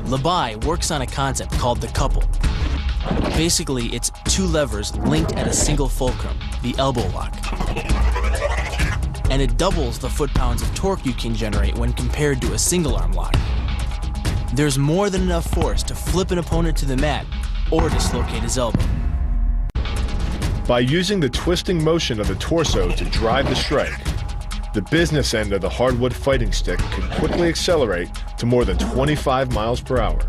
Labai works on a concept called the couple. Basically, it's two levers linked at a single fulcrum, the elbow lock. And it doubles the foot-pounds of torque you can generate when compared to a single-arm lock. There's more than enough force to flip an opponent to the mat or dislocate his elbow. By using the twisting motion of the torso to drive the strike, the business end of the hardwood fighting stick can quickly accelerate to more than 25 miles per hour.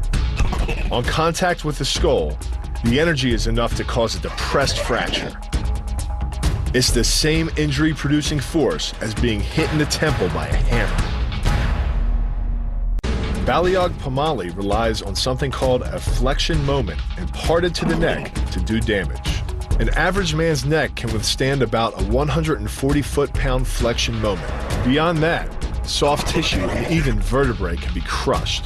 On contact with the skull, the energy is enough to cause a depressed fracture. It's the same injury-producing force as being hit in the temple by a hammer. Balayage Pamali relies on something called a flexion moment imparted to the neck to do damage. An average man's neck can withstand about a 140 foot-pound flexion moment. Beyond that, soft tissue and even vertebrae can be crushed.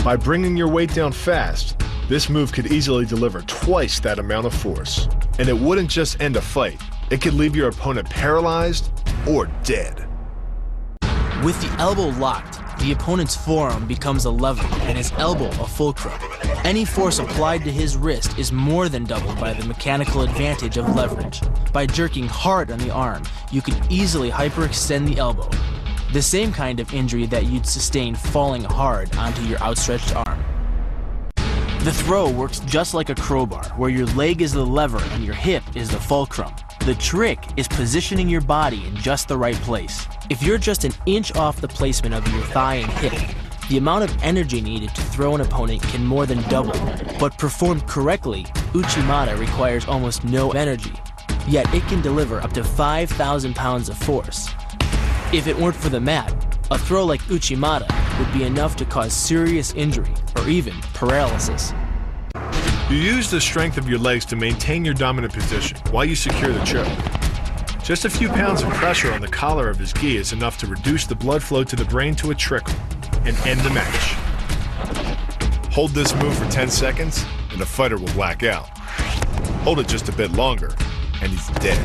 By bringing your weight down fast, this move could easily deliver twice that amount of force. And it wouldn't just end a fight, it could leave your opponent paralyzed or dead. With the elbow locked, the opponent's forearm becomes a lever and his elbow a fulcrum. Any force applied to his wrist is more than doubled by the mechanical advantage of leverage. By jerking hard on the arm, you can easily hyperextend the elbow. The same kind of injury that you'd sustain falling hard onto your outstretched arm. The throw works just like a crowbar, where your leg is the lever and your hip is the fulcrum. The trick is positioning your body in just the right place. If you're just an inch off the placement of your thigh and hip, the amount of energy needed to throw an opponent can more than double. But performed correctly, Uchimata requires almost no energy, yet it can deliver up to 5,000 pounds of force. If it weren't for the mat, a throw like Uchimata would be enough to cause serious injury or even paralysis. You use the strength of your legs to maintain your dominant position while you secure the choke. Just a few pounds of pressure on the collar of his gi is enough to reduce the blood flow to the brain to a trickle and end the match. Hold this move for 10 seconds and the fighter will black out. Hold it just a bit longer and he's dead.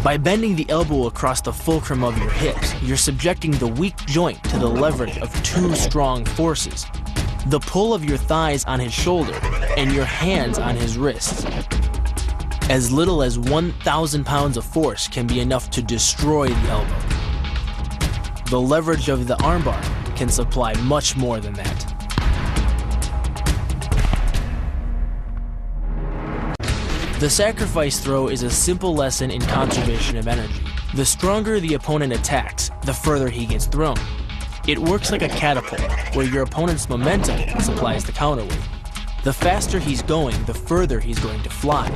By bending the elbow across the fulcrum of your hips, you're subjecting the weak joint to the leverage of two strong forces. The pull of your thighs on his shoulder and your hands on his wrists. As little as 1,000 pounds of force can be enough to destroy the elbow. The leverage of the armbar can supply much more than that. The sacrifice throw is a simple lesson in conservation of energy. The stronger the opponent attacks, the further he gets thrown. It works like a catapult, where your opponent's momentum supplies the counterweight. The faster he's going, the further he's going to fly,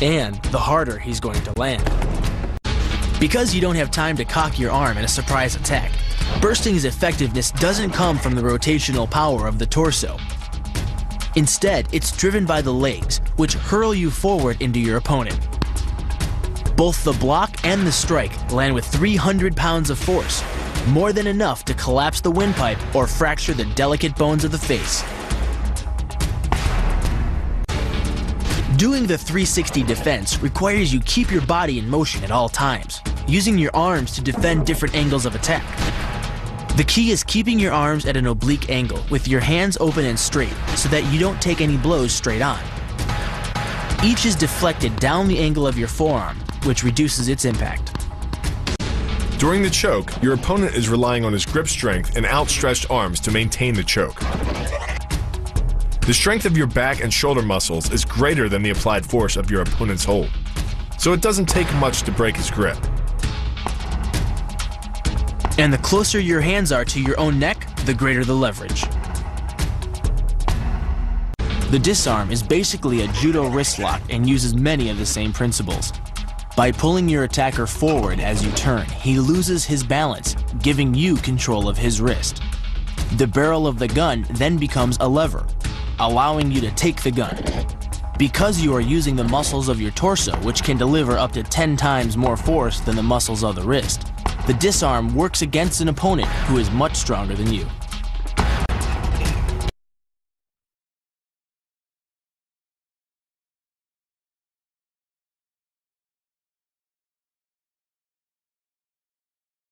and the harder he's going to land. Because you don't have time to cock your arm in a surprise attack, bursting's effectiveness doesn't come from the rotational power of the torso. Instead, it's driven by the legs, which hurl you forward into your opponent. Both the block and the strike land with 300 pounds of force, more than enough to collapse the windpipe or fracture the delicate bones of the face. Doing the 360 defense requires you keep your body in motion at all times, using your arms to defend different angles of attack. The key is keeping your arms at an oblique angle with your hands open and straight so that you don't take any blows straight on. Each is deflected down the angle of your forearm, which reduces its impact. During the choke, your opponent is relying on his grip strength and outstretched arms to maintain the choke. The strength of your back and shoulder muscles is greater than the applied force of your opponent's hold, so it doesn't take much to break his grip. And the closer your hands are to your own neck, the greater the leverage. The disarm is basically a judo wrist lock and uses many of the same principles. By pulling your attacker forward as you turn, he loses his balance, giving you control of his wrist. The barrel of the gun then becomes a lever, allowing you to take the gun. Because you are using the muscles of your torso, which can deliver up to 10 times more force than the muscles of the wrist, the disarm works against an opponent who is much stronger than you.